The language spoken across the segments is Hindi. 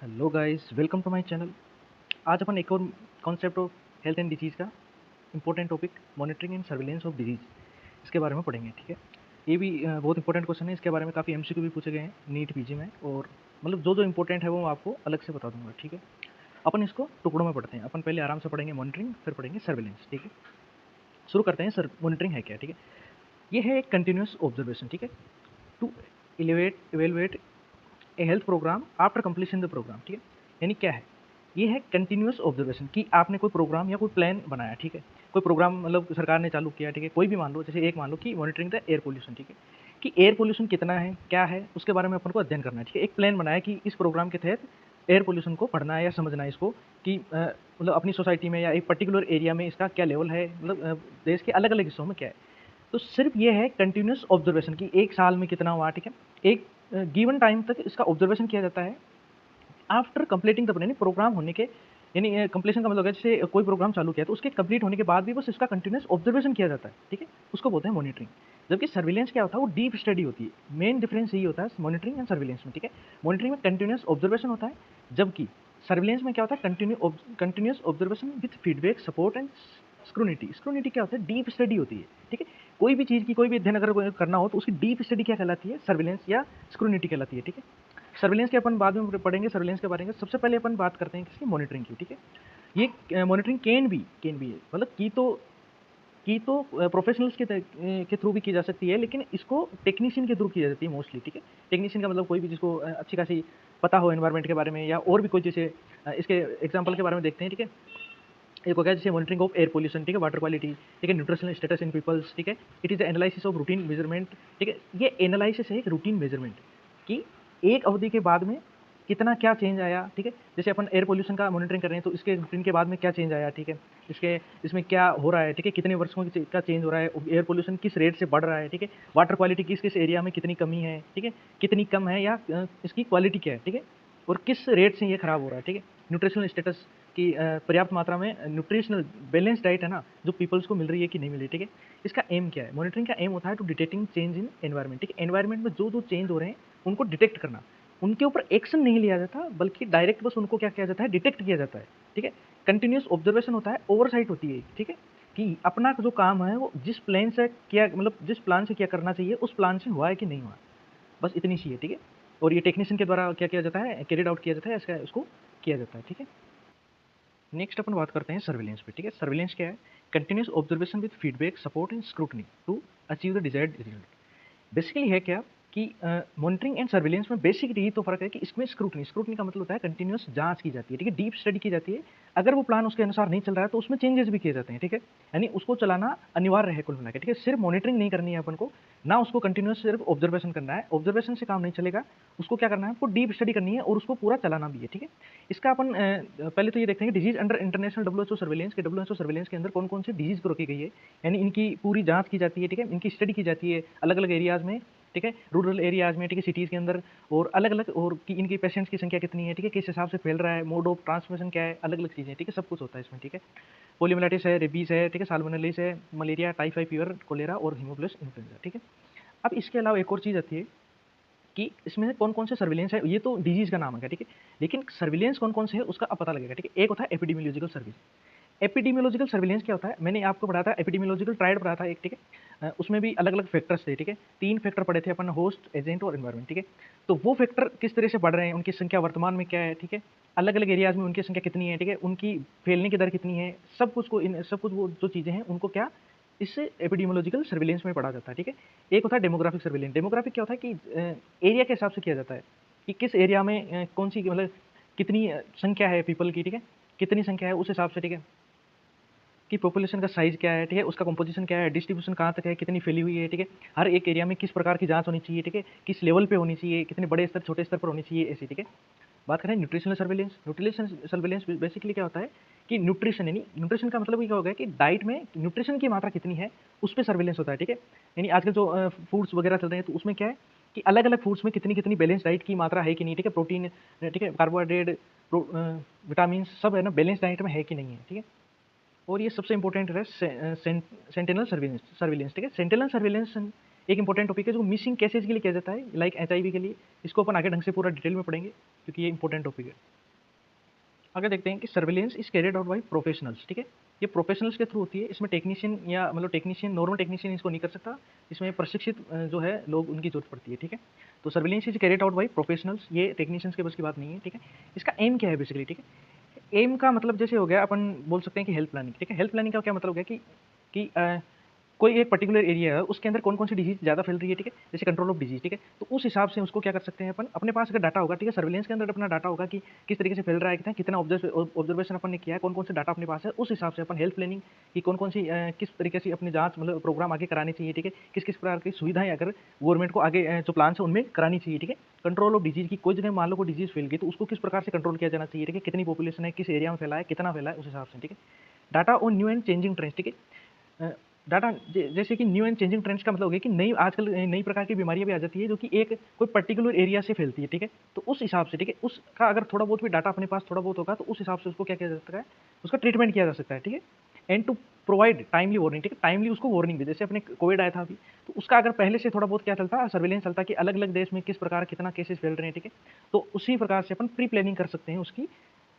Hello guys, welcome to my channel. आज अपन एक और concept of health and disease का important topic monitoring and surveillance of disease इसके बारे में पढ़ेंगे। ठीक है, ये भी बहुत इंपॉर्टेंट क्वेश्चन है। इसके बारे में काफ़ी एमसीक्यू भी पूछे गए हैं नीट पीजी में, और मतलब जो जो इंपॉर्टेंट है वो मैं आपको अलग से बता दूंगा। ठीक है, अपन इसको टुकड़ों में पढ़ते हैं। अपन पहले आराम से पढ़ेंगे मॉनिटरिंग, फिर पढ़ेंगे सर्विलेंस। ठीक है, शुरू करते हैं। सर, मॉनिटरिंग है क्या? ठीक है, ये है एक कंटिन्यूस ऑब्जर्वेशन। ठीक है, to evaluate a health program after completion the program. ठीक है, यानी क्या है? ये है कंटिन्यूस ऑब्जर्वेशन कि आपने कोई प्रोग्राम या कोई प्लान बनाया। ठीक है, कोई प्रोग्राम मतलब सरकार ने चालू किया। ठीक है, कोई भी मान लो, जैसे एक मान लो कि मॉनिटरिंग द एयर पोल्यूशन। ठीक है, कि एयर पोल्यूशन कितना है, क्या है, उसके बारे में अपन को अध्ययन करना है। ठीक है, एक प्लान बनाया कि इस प्रोग्राम के तहत एयर पोल्यूशन को पढ़ना है या समझना है इसको, कि मतलब अपनी सोसाइटी में या एक पर्टिकुलर एरिया में इसका क्या लेवल है, मतलब देश के अलग अलग हिस्सों में क्या है। तो सिर्फ ये है कंटिन्यूस ऑब्जर्वेशन कि एक साल में कितना हुआ। ठीक है, एक गिवन टाइम तक इसका ऑब्जर्वेशन किया जाता है आफ्टर कंप्लीटिंग द यानी प्रोग्राम होने के, यानी कंप्लीशन का मतलब है जैसे कोई प्रोग्राम चालू किया तो उसके कंप्लीट होने के बाद भी बस इसका कंटिन्यूस ऑब्जर्वेशन किया जाता है। ठीक है, उसको बोलते हैं मॉनिटरिंग। जबकि सर्विलेंस क्या होता है, वो डीप स्टडी होती है। मेन डिफरेंस यही होता है मॉनिटरिंग एंड सर्विलेंस में। ठीक है, मॉनिटरिंग में कंटिन्यूस ऑब्जर्वेशन होता है, जबकि सर्विलेंस में क्या होता है, continuous observation with feedback, support and scrutiny. Scrutiny क्या होता है? डीप स्टडी होती है। ठीक है, कोई भी चीज़ की कोई भी अध्ययन अगर करना हो तो उसकी डीप स्टडी क्या कहलाती है? सर्विलेंस या स्क्रूनिटी कहलाती है। ठीक है, सर्विलेंस के अपन बाद में पढ़ेंगे सर्विलेंस के बारे में। सबसे पहले अपन बात करते हैं किसकी? मॉनिटरिंग की। ठीक है, ये मॉनिटरिंग कैन बी मतलब की तो प्रोफेशनल्स के थ्रू भी की जा सकती है, लेकिन इसको टेक्नीशियन के थ्रू की जाती है मोस्टली। ठीक है, टेक्नीशियन का मतलब कोई भी जिसको अच्छी खासी पता हो एनवायरनमेंट के बारे में, या और भी कोई जैसे इसके एग्जांपल के बारे में देखते हैं। ठीक है, एक हो गया जैसे मॉनिटरिंग ऑफ एयर पोल्यूशन। ठीक है, वाटर क्वालिटी। ठीक है, न्यूट्रिशनल स्टेटस इन पीपल्स। ठीक है, it is the analysis of routine measurement. ठीक है, ये एनालिसिस है एक रूटीन मेजरमेंट कि एक अवधि के बाद में कितना क्या चेंज आया। ठीक है, जैसे अपन एयर पोल्यूशन का मॉनिटरिंग कर रहे हैं तो इसके रूटीन के बाद में क्या चेंज आया। ठीक है, इसके इसमें क्या हो रहा है। ठीक है, कितने वर्षों का चेंज हो रहा है, एयर पोल्यूशन किस रेट से बढ़ रहा है। ठीक है, वाटर क्वालिटी किस किस एरिया में कितनी कमी है। ठीक है, कितनी कम है, या इसकी क्वालिटी क्या है। ठीक है, और किस रेट से ये खराब हो रहा है। ठीक है, न्यूट्रिशनल स्टेटस की पर्याप्त मात्रा में न्यूट्रिशनल बैलेंस डाइट है ना, जो पीपल्स को मिल रही है कि नहीं मिल रही। ठीक है, इसका एम क्या है? मॉनिटरिंग का एम होता है to detecting change in environment. ठीक है, एनवायरनमेंट में जो जो चेंज हो रहे हैं उनको डिटेक्ट करना। उनके ऊपर एक्शन नहीं लिया जाता, बल्कि डायरेक्ट बस उनको क्या किया जाता है? डिटेक्ट किया जाता है। ठीक है, कंटिन्यूस ऑब्जर्वेशन होता है, ओवरसाइट होती है। ठीक है, कि अपना जो काम है वो जिस प्लान से किया, मतलब जिस प्लान से क्या करना चाहिए उस प्लान से हुआ है कि नहीं हुआ, बस इतनी सी है। ठीक है, और ये टेक्नीशियन के द्वारा क्या किया जाता है? कैरिड आउट किया जाता है, इसका उसको किया जाता है। ठीक है, नेक्स्ट अपन बात करते हैं सर्विलेंस पे। ठीक है, सर्विलेंस क्या है? Continuous observation with feedback, support and scrutiny to achieve the desired result. Basically है क्या कि मॉनिटरिंग एंड सर्विलेंस में बेसिक यही तो फर्क है कि इसमें स्क्रूटनी, स्क्रूटनी का मतलब होता है कंटिन्यूस जांच की जाती है। ठीक है, डीप स्टडी की जाती है। अगर वो प्लान उसके अनुसार नहीं चल रहा है तो उसमें चेंजेस भी किए जाते हैं। ठीक है, यानी उसको चलाना अनिवार्य है कुल मिला के। ठीक है, सिर्फ मॉनिटरिंग नहीं करनी है अपन को, ना उसको कंटिन्यूस सिर्फ ऑब्जर्वेशन करना है। ऑब्जर्वेशन से काम नहीं चलेगा, उसको क्या करना है? आपको डीप स्टडी करनी है और उसको पूरा चलाना भी है। ठीक है, इसका अपन पहले तो ये देखते हैं कि disease under international WHO surveillance के, डब्ल्यूएचओ सर्विलेंस के अंदर कौन कौन सी डिजीज को रोकी गई है, यानी इनकी पूरी जांच की जाती है। ठीक है, इनकी स्टडी की जाती है अलग अलग एरियाज में। ठीक है, रूरल एरियाज में, ठीक है, सिटीज़ के अंदर, और अलग अलग, और कि इनकी पेशेंट्स की संख्या कितनी है। ठीक है, किस हिसाब से फैल रहा है, मोड ऑफ ट्रांसमिशन क्या है, अलग अलग चीज़ें। ठीक है, सब कुछ होता है इसमें। ठीक है, पोलियोमाइलिटिस है, रेबीज है, ठीक है, साल्मोनेलिस है, मलेरिया, टाइफाइड फीवर, कोलेरा और हीमोप्लस इन्फ्लुएंजा। ठीक है, अब इसके अलावा एक और चीज़ आती है कि इसमें कौन कौन से सर्विलेंस है। ये तो डिजीज का नाम है, ठीक है, लेकिन सर्विलेंस कौन कौन से है उसका अब पता लगेगा। ठीक है, एक होता है एपिडेमियोलॉजिकल सर्विस। एपिडेमियोलॉजिकल सर्विलेंस क्या होता है? मैंने आपको पढ़ाया था एपिडेमियोलॉजिकल ट्रायड पढ़ाया था एक। ठीक है, उसमें भी अलग अलग फैक्टर्स थे। ठीक है, 3 फैक्टर पढ़े थे अपन, होस्ट, एजेंट और एनवायरनमेंट। ठीक है, तो वो फैक्टर किस तरह से बढ़ रहे हैं, उनकी संख्या वर्तमान में क्या है। ठीक है, अलग अलग एरियाज में उनकी संख्या कितनी है। ठीक है, उनकी फैलने की दर कितनी है, सब कुछ को, इन सब कुछ वो जो चीज़ें हैं उनको क्या इससे एपिडेमियोलॉजिकल सर्विलेंस में पढ़ा जाता है। ठीक है, एक होता है डेमोग्राफिक सर्विलेंस। डेमोग्राफिक क्या होता है कि एरिया के हिसाब से किया जाता है कि किस एरिया में कौन सी मतलब कितनी संख्या है पीपल की। ठीक है, कितनी संख्या है उस हिसाब से। ठीक है, कि पॉपुलेशन का साइज़ क्या है। ठीक है, उसका कंपोजिशन क्या है, डिस्ट्रीब्यूशन कहाँ तक है, कितनी फैली हुई है। ठीक है, हर एक एरिया में किस प्रकार की जांच होनी चाहिए। ठीक है, किस लेवल पे होनी चाहिए, कितने बड़े स्तर छोटे स्तर पर होनी चाहिए, ऐसी। ठीक है, बात करें nutritional surveillance. Nutrition surveillance basically क्या होता है कि न्यूट्रिशन, यानी न्यूट्रिशन का मतलब ये क्या होगा कि डाइट में न्यूट्रिशन की मात्रा कितनी है उस पर सर्विलेंस होता है। ठीक है, यानी आजकल जो फूड्स वगैरह चल रहे हैं तो उसमें क्या है कि अलग अलग फूड्स में कितनी कितनी बैलेंस डाइट की मात्रा है कि नहीं। ठीक है, प्रोटीन, ठीक है, कार्बोहाइड्रेट, विटामिन सब है ना, बैलेंस डाइट में है कि नहीं है। ठीक है, और ये सबसे इंपॉर्टेंट है सेंटिनल सर्विलेंस। ठीक है, सेंटिनल सर्विलेंस एक इंपॉर्टेंट टॉपिक है जो मिसिंग केसेज के लिए किया जाता है, लाइक HIV के लिए। इसको अपन आगे ढंग से पूरा डिटेल में पढ़ेंगे क्योंकि ये इंपॉर्टेंट टॉपिक है। आगे देखते हैं कि surveillance is carried out by professionals, ठीक है। ये प्रोफेशनल्स के थ्रू होती है। इसमें टेक्नीशियन या मतलब टेक्नीशियन, नॉर्मल टेक्नीशियन इसको नहीं कर सकता। इसमें प्रशिक्षित जो है लोग, उनकी जरूरत पड़ती है, ठीक है। तो surveillance is carried out by professionals, ये टेक्नीशियंस के बस की बात नहीं है, ठीक है। इसका एम क्या है बेसिकली, ठीक है। एम का मतलब जैसे हो गया, अपन बोल सकते हैं कि हेल्थ प्लानिंग, ठीक है। हेल्थ प्लानिंग का क्या मतलब हो गया कि कोई एक पर्टिकुलर एरिया है, उसके अंदर कौन-कौन सी डिजीज़ ज़्यादा फैल रही है, ठीक है? जैसे कंट्रोल ऑफ डिजीज़, ठीक है? तो उस हिसाब से उसको क्या कर सकते हैं अपन, अपने पास अगर डाटा होगा, ठीक है? सर्विलेंस के अंदर अपना डाटा होगा कि किस तरीके से फैल रहा है, कितना ऑब्जर्वेशन अपन ने किया है, कौन-कौन से डाटा अपने पास है, उस हिसाब से अपन हेल्थ प्लानिंग की कौन-कौन सी किस तरीके से अपनी जाँच मतलब प्रोग्राम आगे कराने चाहिए, ठीक है? किस-किस प्रकार की सुविधाएँ अगर गवर्नमेंट को आगे जो प्लान्स है उनमें करानी चाहिए, ठीक है? कंट्रोल ऑफ डिजीज़ की कोई जगह मान लो कोई डिजीज़ फैल गई, तो उसको किस प्रकार से कंट्रोल किया जाना चाहिए, ठीक है? कितनी पॉपुलेशन है, किस एरिया में फैला है, कितना फैला है, उस हिसाब से, ठीक है? Data on new and changing trends, ठीक है? डाटा जैसे कि न्यू एंड चेंजिंग ट्रेंड्स का मतलब हो गया कि नई आजकल नई प्रकार की बीमारियां भी आ जाती है जो कि एक कोई पर्टिकुलर एरिया से फैलती है, ठीक है। तो उस हिसाब से, ठीक है, उसका अगर थोड़ा बहुत भी डाटा अपने पास थोड़ा बहुत होगा तो उस हिसाब से उसको क्या किया जा सकता है, उसका ट्रीटमेंट किया जा सकता है, ठीक है। And to provide timely warning, ठीक है, टाइमली उसको वार्निंग भी, जैसे अपने कोविड आया था अभी, तो उसका अगर पहले से थोड़ा बहुत क्या चलता, सर्विलेंस चलता कि अलग अलग देश में किस प्रकार कितना केसेस फैल रहे हैं, ठीक है। तो उसी प्रकार से अपन प्री प्लानिंग कर सकते हैं उसकी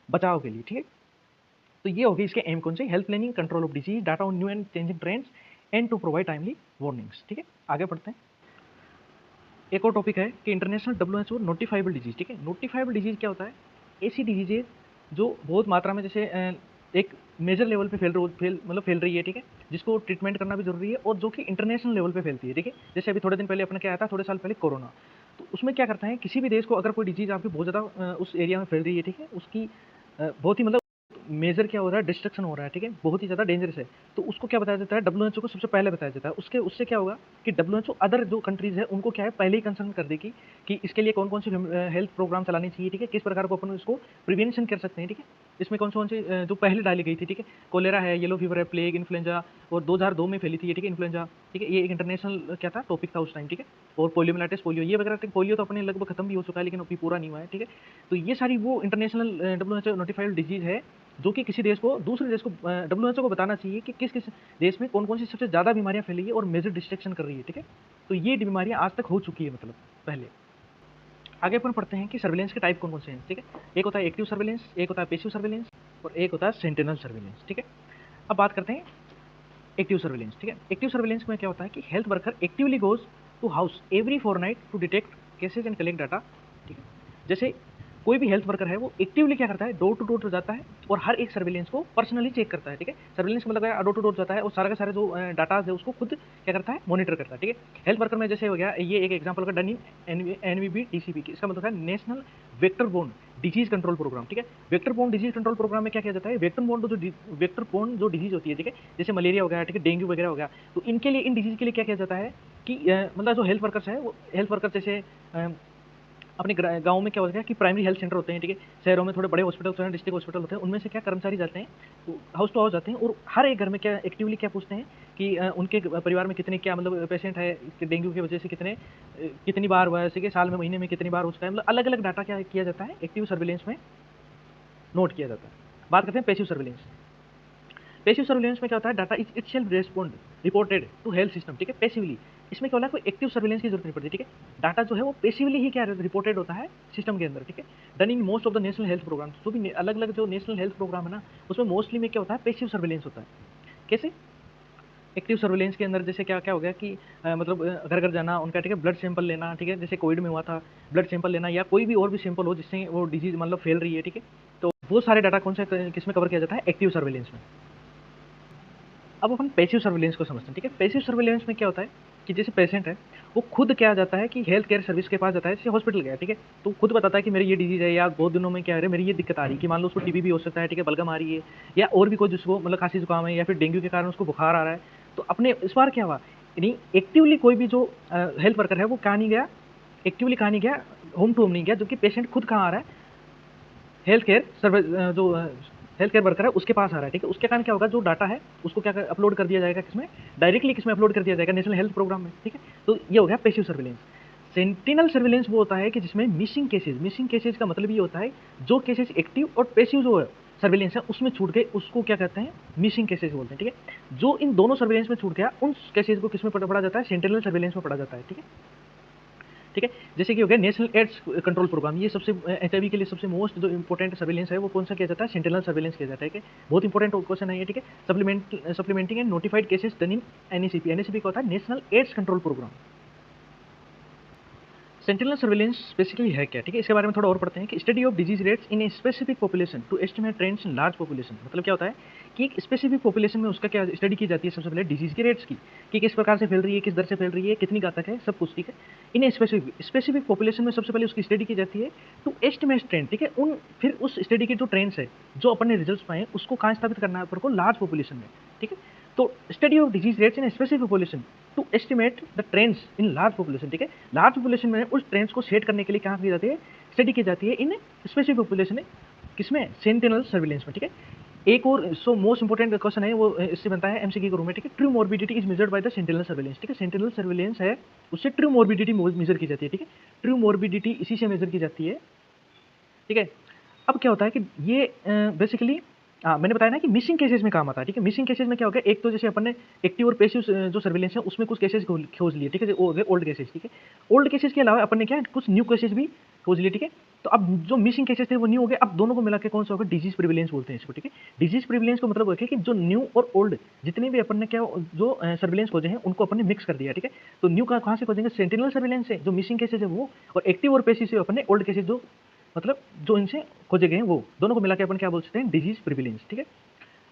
बचाव के लिए, ठीक है। तो ये होगी इसके एम कौन से, health planning, control of disease, data on new and changing trends and to provide timely warnings, ठीक है। आगे बढ़ते हैं। एक और टॉपिक है कि इंटरनेशनल WHO नोटिफाइबल डिजीज, ठीक है। नोटिफाइबल डिजीज क्या होता है, ऐसी डिजीजेज जो बहुत मात्रा में जैसे एक मेजर लेवल पे फैल रही है, ठीक है, जिसको ट्रीटमेंट करना भी जरूरी है और जो कि इंटरनेशनल लेवल पे फैलती है, ठीक है। जैसे अभी थोड़े दिन पहले अपना क्या आया था, थोड़े साल पहले कोरोना। तो उसमें क्या करता है, किसी भी देश को अगर कोई डिजीज आपकी बहुत ज़्यादा उस एरिया में फैल रही है, ठीक है, उसकी बहुत ही मतलब मेजर क्या हो रहा है, डिस्ट्रक्शन हो रहा है, ठीक है, बहुत ही ज़्यादा डेंजरस है। तो उसको क्या बताया जाता है, WHO को सबसे पहले बताया जाता है। उससे क्या होगा कि WHO अदर जो कंट्रीज़ है उनको क्या है, पहले ही कंसर्न कर देगी कि इसके लिए कौन-कौन सी हेल्थ प्रोग्राम चलानी चाहिए, ठीक है, किस प्रकार को अपन इसको प्रिवेंशन कर सकते हैं, ठीक है। इसमें कौन-कौन सी जो पहले डाली गई थी, ठीक है, कोलेरा है, येलो फीवर है, प्लेग, इन्फ्लुएंजा, और 2002 में फैली थी ये, ठीक है, इन्फ्लुएंजा, ठीक है। ये एक इंटरनेशनल क्या था, टॉपिक था उस टाइम, ठीक है। और पोलियोमाइलिटिस, पोलियो ये वगैरह, पोलियो तो अपने लगभग खत्म भी हो चुका है लेकिन अभी पूरा नहीं हुआ है, ठीक है। तो ये सारी वो इंटरनेशनल WHO नोटिफाइड डिजीज है जो कि किसी देश को, दूसरे देश को, WHO को बताना चाहिए कि किस किस देश में कौन कौन सी सबसे ज़्यादा बीमारियां फैली है और मेजर डिस्ट्रक्शन कर रही है, ठीक है। तो ये बीमारियां आज तक हो चुकी है, मतलब पहले। आगे अपन पढ़ते हैं कि सर्विलेंस के टाइप कौन कौन से हैं, ठीक है। एक होता है एक्टिव सर्विलेंस, एक होता है पैसिव सर्विलेंस, और एक होता है सेंटिनल सर्विलेंस, ठीक है। अब बात करते हैं एक्टिव सर्विलेंस, ठीक है। एक्टिव सर्विलेंस में क्या होता है कि health worker actively goes to house every fortnight to detect cases and collect data, ठीक है। जैसे कोई भी हेल्थ वर्कर है वो एक्टिवली क्या करता है, डोर टू डोर जाता है और हर एक सर्विलेंस को पर्सनली चेक करता है, ठीक है। सर्विलेंस मतलब डोर टू डोर जाता है और सारा का सारा जो डाटा है उसको खुद क्या करता है, मॉनिटर करता है, ठीक है। हेल्थ वर्कर में जैसे हो गया, ये एक एग्जांपल होगा डन इन एनवीबी टीसीपी की, इसका मतलब है national vector borne disease control program, ठीक है। Vector borne disease control program में क्या किया जाता है, वेक्टर बोर्न जो डिजीज होती है, ठीक है, जैसे मलेरिया हो गया, ठीक है, डेंगू वगैरह हो गया, तो इनके लिए, इन डिजीज के लिए क्या किया जाता है कि मतलब जो हेल्थ वर्कर्स है वो हेल्थ वर्कर जैसे अपने गाँव में क्या होता है कि प्राइमरी हेल्थ सेंटर होते हैं, ठीक है, शहरों में थोड़े बड़े हॉस्पिटल होते हैं, डिस्ट्रिक्ट हॉस्पिटल होते हैं, उनमें से क्या कर्मचारी जाते हैं, तो हाउस टू हाउस जाते हैं और हर एक घर में क्या एक्टिवली क्या पूछते हैं कि उनके परिवार में कितने क्या मतलब पेशेंट है, डेंगू की वजह से कितने कितनी बार हुआ है, जैसे कि साल में, महीने में कितनी बार हो चुका है, मतलब अलग अलग डाटा क्या किया जाता है, एक्टिव सर्विलेंस में नोट किया जाता है। बात करते हैं पैसिव सर्विलेंस। पैसिव सर्विलेंस में क्या होता है, data is itself reported to health system, ठीक है, पैसिवली। इसमें क्या होता है, कोई एक्टिव सर्विलेंस की जरूरत नहीं पड़ती, ठीक है। डाटा जो है वो पैसिवली ही क्या रिपोर्टेड होता है सिस्टम के अंदर, ठीक है। Done in most of the national health program, जो भी अलग अलग जो नेशनल हेल्थ प्रोग्राम है ना, उसमें मोस्टली में क्या होता है, पैसिव सर्विलेंस होता है। कैसे, एक्टिव सर्विलेंस के अंदर जैसे क्या क्या हो गया कि मतलब घर घर जाना उनका, ठीक है, ब्लड सैंपल लेना, ठीक है, जैसे कोविड में हुआ था, ब्लड सैंपल लेना या कोई भी और भी सैंपल हो जिससे वो डिजीज मतलब फैल रही है, ठीक है। तो वो सारे डाटा कौन से किसमें कवर किया जाता है, एक्टिव सर्विलेंस में। अब अपन पैसिव सर्विलेंस को समझते हैं, ठीक है। पैसिव सर्विलेंस में क्या होता है कि जैसे पेशेंट है वो खुद क्या जाता है कि हेल्थ केयर सर्विस के पास जाता है, जैसे हॉस्पिटल गया, ठीक है, तो खुद बताता है कि मेरी ये डिजीज है या बहुत दिनों में क्या है, मेरी ये दिक्कत आ रही है, कि मान लो उसको टीबी भी हो सकता है, ठीक है, बलगम आ रही है, या और भी कोई जिसको मतलब खांसी जुकाम है या फिर डेंगू के कारण उसको बुखार आ रहा है। तो अपने इस बार क्या हुआ, यानी एक्टिवली कोई भी जो हेल्थ वर्कर है वो कहाँ नहीं गया, एक्टिवली कहाँ नहीं गया, होम टू होम नहीं गया, जबकि पेशेंट खुद कहाँ आ रहा है, हेल्थ केयर सर्विस जो हेल्थ केयर वर्कर है उसके पास आ रहा है, ठीक है। उसके कारण क्या होगा, जो डाटा है उसको क्या अपलोड कर दिया जाएगा, किसमें, डायरेक्टली किसमें अपलोड कर दिया जाएगा, नेशनल हेल्थ प्रोग्राम में, ठीक है। तो ये हो गया पैसिव सर्विलेंस। सेंटिनल सर्विलेंस वो होता है कि जिसमें मिसिंग केसेज का मतलब ये होता है जो केसेज एक्टिव और पैसिव जो है सर्विलेंस है उसमें छूट गए उसको क्या कहते हैं, मिसिंग केसेस बोलते हैं, ठीक है। जो इन दोनों सर्विलेंस में छूट गया उन केसेस को किसमें पढ़ा जाता है, सेंटिनल सर्विलेंस में पढ़ा जाता है, ठीक है। ठीक है, जैसे कि हो गया नेशनल एड्स कंट्रोल प्रोग्राम, ये सबसे एचआईवी के लिए सबसे मोस्ट जो इंपॉर्टेंट सर्विलेंस है वो कौन सा किया जाता है, सेंटिनल सर्विलेंस किया जाता है, ठीक है। बहुत इंपॉर्टेंट क्वेश्चन है ये, ठीक है। Supplementing and notified cases done in NECP, NECP का होता है national AIDS control program. Sentinel surveillance basically है क्या, ठीक है, इसके बारे में थोड़ा और पढ़ते हैं कि study of disease rates in a specific population to estimate trends in large population. मतलब क्या होता है कि एक स्पेसिफिक पॉपुलेशन में उसका क्या स्टडी की जाती है, सबसे पहले डिजीज के रेट्स की, कि किस प्रकार से फैल रही है, किस दर से फैल रही है, कितनी घातक है, सब कुछ, ठीक है। इन ए स्पेसिफिक पॉपुलेशन में सबसे पहले उसकी स्टडी की जाती है टू एस्टिमेट ट्रेंड, ठीक है। फिर उस स्टडी के जो ट्रेंड्स है जो अपन ने रिजल्ट पाए उसको कहाँ स्थापित करना है अपन को, लार्ज पॉपुलेशन में, ठीक है। तो study of disease rates in a specific population to estimate the trends in large population, ठीक है। लार्ज पॉपुलेशन में उस ट्रेंड्स को सेट करने के लिए कहाँ की जाती है, स्टडी की जाती है इन स्पेसिफिक पॉपुलेशन में, किसमें, सेंटिनल सर्विलेंस में, ठीक है। एक और सो मोस्ट इंपोर्टेंट क्वेश्चन है वो इससे बनता है एमसीक्यू के रूप में, ठीक है। True morbidity is measured by the sentinel surveillance, ठीक है। सेंटिनल सर्विलेंस है उससे ट्रू मॉर्बिडिटी मेजर की जाती है, ठीक है। ट्रू मॉर्बिडिटी इसी से मेजर की जाती है, ठीक है। अब क्या होता है कि ये बेसिकली मैंने बताया ना कि मिसिंग केसेस में काम आता है, ठीक है। मिसिंग केसेस में क्या हो गया, एक तो जैसे अपन ने एक्टिव और पैसिव जो सर्विलेंस है उसमें कुछ केसेस खोज लिए, ठीक है, वो हो गए ओल्ड केसेस, ठीक है। ओल्ड केसेस के अलावा अपन ने क्या कुछ न्यू केसेस भी खोज लिए, ठीक है। तो अब जो मिसिंग केसेस थे वो न्यू हो गए, अब दोनों को मिला के कौन सा होगा, डिजीज प्रिविलेंस बोलते हैं इसको, ठीक है। डिजीज प्रिविलेंस का मतलब है कि जो न्यू और ओल्ड जितने भी अपन ने क्या जो सर्विलेंस खोजे हैं उनको अपन ने मिक्स कर दिया, ठीक है। तो न्यू कहाँ से खोजेंगे, सेंटिनल सर्विलेंस से जो मिसिंग केसेस है वो, और एक्टिव और पैसिव से अपन ने ओल्ड केसेस जो मतलब जो इनसे खोजे गए हैं वो दोनों को मिला के अपन क्या बोल सकते हैं, डिजीज प्रिविलेंस, ठीक है।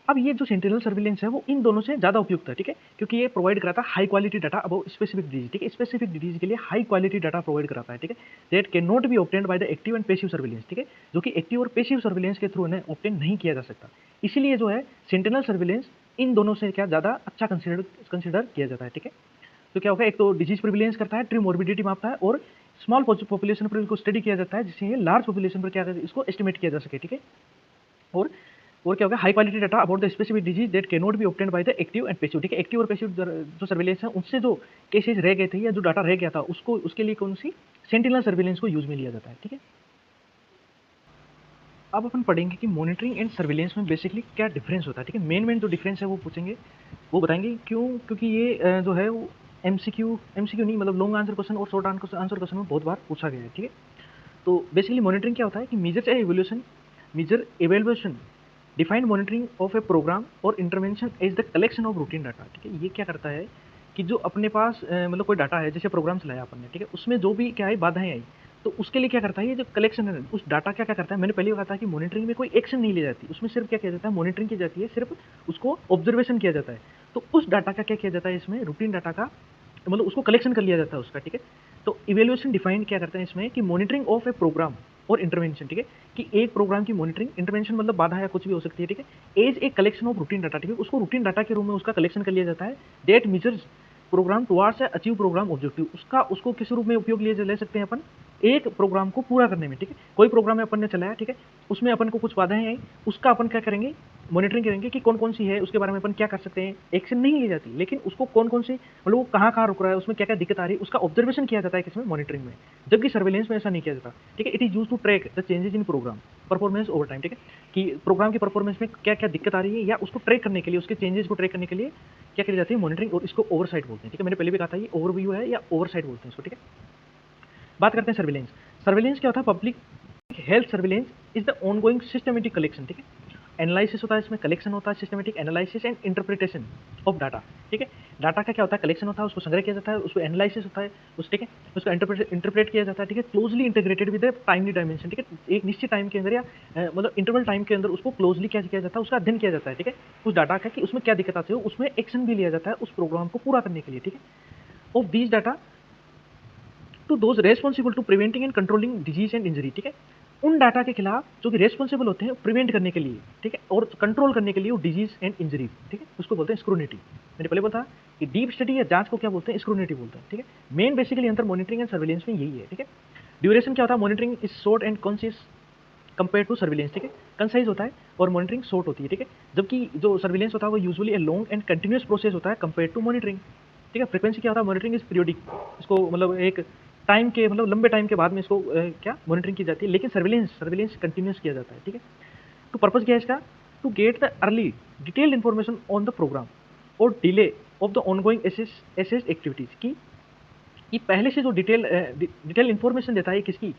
अब ये जो सेंटिनल सर्विलेंस है वो इन दोनों से ज़्यादा उपयुक्त है, ठीक है, क्योंकि ये प्रोवाइड कराता है high quality data about specific disease, ठीक है। स्पेसिफिक डिजीज के लिए हाई क्वालिटी डाटा प्रोवाइड कराता है, ठीक है। That can not be obtained by the active and passive surveillance, ठीक है, जो कि एक्टिव और पैसिव सर्विलेंस के थ्रू इन्हें ऑब्टेन नहीं किया जा सकता। इसीलिए जो है सेंटिनल सर्विलेंस इन दोनों से क्या ज़्यादा अच्छा कंसिडर किया जाता है, ठीक है। तो क्या होगा, एक तो डिजीज प्रिविलेंस करता है, ट्रू मॉर्बिडिटी मापता है, और स्मॉल पॉपुलेशन पर इसको स्टडी किया जाता है जिससे ये लार्ज पॉपुलेशन पर क्या इसको एस्टिमेट किया जा सके, ठीक है। और क्या होगा, high quality data about the specific disease that can not be obtained by the active and passive, ठीक है। एक्टिव और पैसिव जो सर्विलेंस है उनसे जो केसेस रह गए थे या जो डाटा रह गया था उसको उसके लिए कौन सी सेंटिनल सर्विलेंस को यूज में लिया जाता है, ठीक है। अब अपन पढ़ेंगे कि मॉनिटरिंग एंड सर्विलेंस में बेसिकली क्या डिफरेंस होता है, ठीक है। मेन जो डिफरेंस है वो पूछेंगे, वो बताएंगे क्यों, क्योंकि ये जो है वो एमसीक्यू नहीं मतलब लॉन्ग आंसर क्वेश्चन और शॉर्ट आंसर क्वेश्चन में बहुत बार पूछा गया है, ठीक है। तो बेसिकली मॉनिटरिंग क्या होता है कि major evaluation defined monitoring of a program और intervention is the collection of routine data, ठीक है। ये क्या करता है कि जो अपने पास मतलब कोई डाटा है, जैसे प्रोग्राम चलाया अपन ने, ठीक है, उसमें जो भी क्या है बाधाएं आई, तो उसके लिए क्या करता है ये जो कलेक्शन है उस डाटा क्या करता है, मैंने पहले कहा था कि मॉनिटरिंग में कोई एक्शन नहीं ली जाती, उसमें सिर्फ क्या किया जाता है, मॉनिटरिंग की जाती है, सिर्फ उसको ऑब्जर्वेशन किया जाता है। तो उस डाटा का क्या किया जाता है, इसमें रूटीन डाटा का मतलब उसको कलेक्शन कर लिया जाता है उसका, ठीक है। तो इवेल्युएशन डिफाइन क्या करते हैं इसमें कि मॉनिटरिंग ऑफ ए प्रोग्राम और इंटरवेंशन, ठीक है, कि एक प्रोग्राम की मॉनिटरिंग, इंटरवेंशन मतलब बाधा या कुछ भी हो सकती है, ठीक है, as a collection of routine data, ठीक है, उसको रूटीन डाटा के रूप में उसका कलेक्शन कर लिया जाता है। That measures program towards achieve program objective, उसको किस रूप में उपयोग ले सकते हैं अपन, एक प्रोग्राम को पूरा करने में, ठीक है। कोई प्रोग्राम अपन ने चलाया, ठीक है, उसमें अपन को कुछ बाधाएं आई, उसका अपन क्या करेंगे, मॉनिटरिंग करेंगे कि कौन कौन सी है, उसके बारे में अपन क्या कर सकते हैं। एक्शन नहीं ली जाती, लेकिन उसको कौन कौन सी मतलब वो कहाँ रुक रहा है, उसमें क्या क्या दिक्कत आ रही है, उसका ऑब्जर्वेशन किया जाता है किसमें, मॉनिटरिंग में। जबकि सर्वेलेंस में ऐसा नहीं किया जाता, ठीक है। It is use to track the changes in program performance over time, ठीक है, कि प्रोग्राम की परफॉर्मेंस में क्या क्या दिक्कत आ रही है या उसको ट्रैक करने के लिए, उसके चेंजेस को ट्रैक करने के लिए क्या करी जाती है, मॉनिटरिंग, और इसको ओवरसाइट बोलते हैं, ठीक है। मैंने पहले भी कहा था ये ओवरव्यू है या ओवरसाइट बोलते हैं इसको, ठीक है। बात करते हैं सर्विलेंस। सर्विलेंस क्या होता है, public health surveillance is the ongoing systematic collection, ठीक है। एनालिसिस होता है इसमें, कलेक्शन होता है, systematic analysis and interpretation of data, ठीक है। डाटा का क्या होता है, कलेक्शन होता है, उसको संग्रह किया जाता है, उसको एनालिसिस होता है, उस ठीक है, उसको इंटरप्रेट किया जाता है, ठीक है। Closely integrated with timely dimension, ठीक है, एक निश्चित टाइम के अंदर या मतलब इंटरवल टाइम के अंदर उसको क्लोजली क्या किया जाता है, उसका अध्ययन किया जाता है, ठीक है, उस डाटा का कि उसमें क्या दिक्कत आती है, उसमें एक्शन भी लिया जाता है उस प्रोग्राम को पूरा करने के लिए, ठीक है। Of these data to those responsible to preventing and controlling disease and injury, ठीक है। उन डाटा के खिलाफ जो कि रेस्पॉन्सिबल होते हैं प्रिवेंट करने के लिए, ठीक है, और कंट्रोल करने के लिए वो डिजीज एंड इंजरी, ठीक है, उसको बोलते हैं स्क्रूनिटी। मैंने पहले बोला था कि डीप स्टडी या जांच को क्या बोलते हैं, स्क्रूनिटी बोलते हैं, ठीक है। मेन बेसिकली अंतर मॉनिटरिंग एंड सर्विलेंस में यही है, ठीक है। ड्यूरेशन क्या होता है, monitoring is short and conscious compare to surveillance, ठीक है, कंसाइज होता है और मॉनिटरिंग शॉर्ट होती है, ठीक है। जबकि जो सर्विलेंस होता है वो usually a long and continuous process होता है कंपेयर टू मॉनिटरिंग, ठीक है। फ्रीक्वेंसी क्या होता है, मॉनिटरिंग इज पीरियोडिक, इसको मतलब एक टाइम के मतलब लंबे टाइम के बाद में इसको क्या मॉनिटरिंग की जाती है, लेकिन सर्विलेंस कंटिन्यूस किया जाता है, ठीक है। तो पर्पज़ क्या है इसका, to get the early detailed information on the program और delay of the ongoing assess activities की पहले से जो डिटेल इन्फॉर्मेशन देता है किसकी,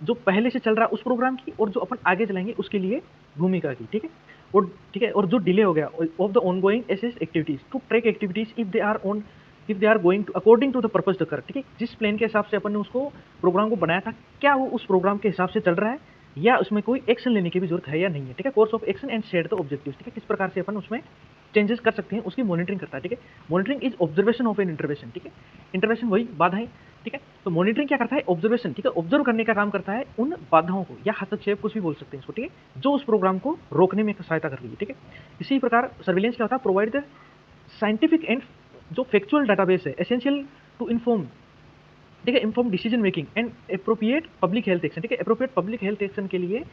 जो पहले से चल रहा है उस प्रोग्राम की और जो अपन आगे चलाएंगे उसके लिए भूमिका की, ठीक है। और जो डिले हो गया of the ongoing assess activities to track activities if they are going according to the purpose the कर, ठीक है। जिस प्लान के हिसाब से अपन ने उसको प्रोग्राम को बनाया था, क्या वो उस प्रोग्राम के हिसाब से चल रहा है या उसमें कोई एक्शन लेने की भी जरूरत है या नहीं है, ठीक है। Course of action and set the objectives, ठीक है। किस प्रकार से अपन उसमें चेंजेस कर सकते हैं उसकी मॉनिटरिंग करता है, ठीक है। Monitoring is observation of an intervention, ठीक है। इंटरवेंशन वही बाधाएं, ठीक है। तो मॉनिटरिंग क्या करता है, ऑब्जर्वेशन, ठीक है, ऑब्जर्व करने का काम करता है उन बाधाओं को या हस्तक्षेप कुछ भी बोल सकते हैं इसको, ठीक है, जो उस प्रोग्राम को रोकने में सहायता कर रही है, ठीक है। इसी प्रकार सर्विलेंस क्या होता है, प्रोवाइड द साइंटिफिक एंड जो फैक्चुअल डाटाबेस है एसेंशियल टू इन्फॉर्म, ठीक है, inform decision making and appropriate public health action, ठीक है। अप्रोप्रिएट पब्लिक हेल्थ एक्शन के लिए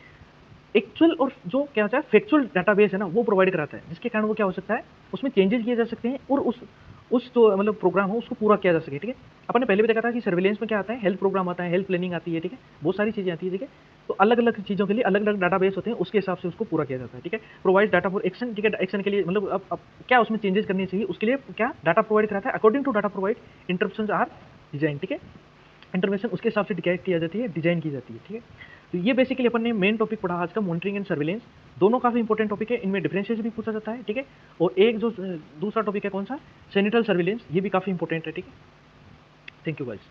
एक्चुअल और जो क्या होता है फैक्चुअल डाटाबेस है ना वो प्रोवाइड कराता है, जिसके कारण वो क्या हो सकता है उसमें चेंजेस किए जा सकते हैं और उस जो मतलब प्रोग्राम हो उसको पूरा किया जा सके, ठीक है। अपन ने पहले भी देखा था कि सर्विलेंस में क्या आता है, हेल्थ प्रोग्राम आता है, हेल्थ प्लानिंग आती है, ठीक है, बहुत सारी चीजें आती है, ठीक है। तो अलग अलग चीजों के लिए अलग अलग डाटाबेस होते हैं, उसके हिसाब से उसको पूरा किया जाता है, ठीक है। प्रोवाइड डाटा फॉर एक्शन, ठीक है, एक्शन के लिए मतलब अब क्या उसमें चेंजेस करनी चाहिए उसके लिए क्या डाटा प्रोवाइड कराता है, according to data provide interruptions are design, ठीक है। इंटरवेंशन उसके हिसाब से किया जाती है, डिजाइन की जाती है, ठीक है। तो ये बेसिकली अपन ने मेन टॉपिक पढ़ा आज का, मॉनिटरिंग एंड सर्विलेंस। दोनों काफी इंपॉर्टेंट टॉपिक है, इनमें डिफरेंशिएशन भी पूछा जाता है, ठीक है। और एक जो दूसरा टॉपिक है कौन सा, सेनिटल सर्विलेंस, ये भी काफी इंपॉर्टेंट है, ठीक है। Thank you guys.